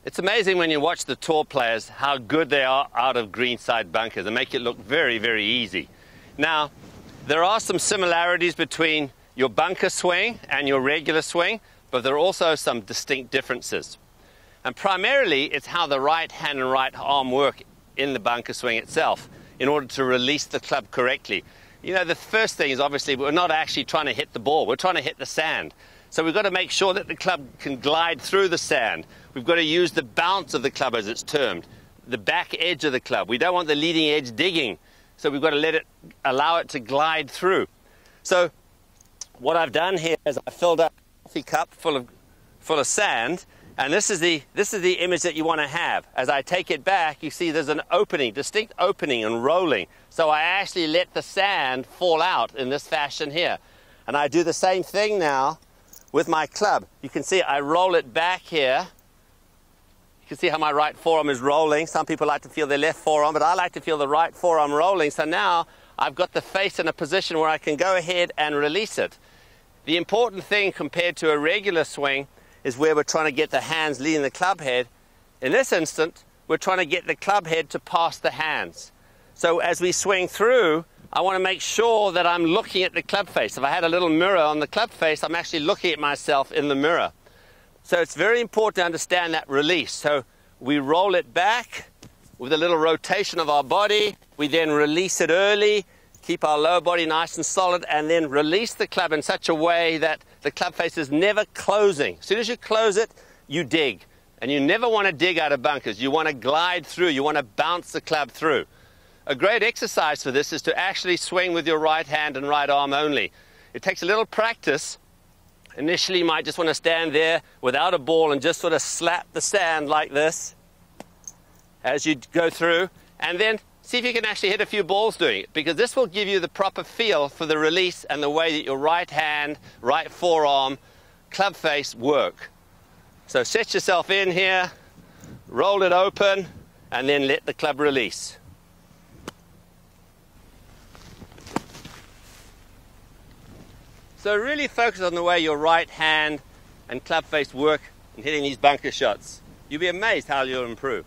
It's amazing when you watch the tour players how good they are out of greenside bunkers and make it look very, very easy. Now, there are some similarities between your bunker swing and your regular swing, but there are also some distinct differences. And primarily, it's how the right hand and right arm work in the bunker swing itself in order to release the club correctly. You know, the first thing is obviously we're not actually trying to hit the ball, we're trying to hit the sand. So we've got to make sure that the club can glide through the sand. We've got to use the bounce of the club, as it's termed, the back edge of the club. We don't want the leading edge digging, so we've got to allow it to glide through. So what I've done here is I filled up a coffee cup full of sand, and this is the image that you want to have. As I take it back, you see there's an opening, distinct opening and rolling. So I actually let the sand fall out in this fashion here. And I do the same thing now with my club. You can see I roll it back here. You can see how my right forearm is rolling. Some people like to feel their left forearm, but I like to feel the right forearm rolling. So now I've got the face in a position where I can go ahead and release it. The important thing compared to a regular swing is where we're trying to get the hands leading the club head. In this instant, we're trying to get the club head to pass the hands. So as we swing through, I want to make sure that I'm looking at the club face. If I had a little mirror on the club face, I'm actually looking at myself in the mirror. So it's very important to understand that release. So we roll it back with a little rotation of our body. We then release it early, keep our lower body nice and solid, and then release the club in such a way that the club face is never closing. As soon as you close it, you dig. And you never want to dig out of bunkers. You want to glide through. You want to bounce the club through. A great exercise for this is to actually swing with your right hand and right arm only. It takes a little practice. Initially, you might just want to stand there without a ball and just sort of slap the sand like this as you go through, and then see if you can actually hit a few balls doing it, because this will give you the proper feel for the release and the way that your right hand, right forearm, club face work. So set yourself in here, roll it open, and then let the club release. So really focus on the way your right hand and club face work in hitting these bunker shots. You'll be amazed how you'll improve.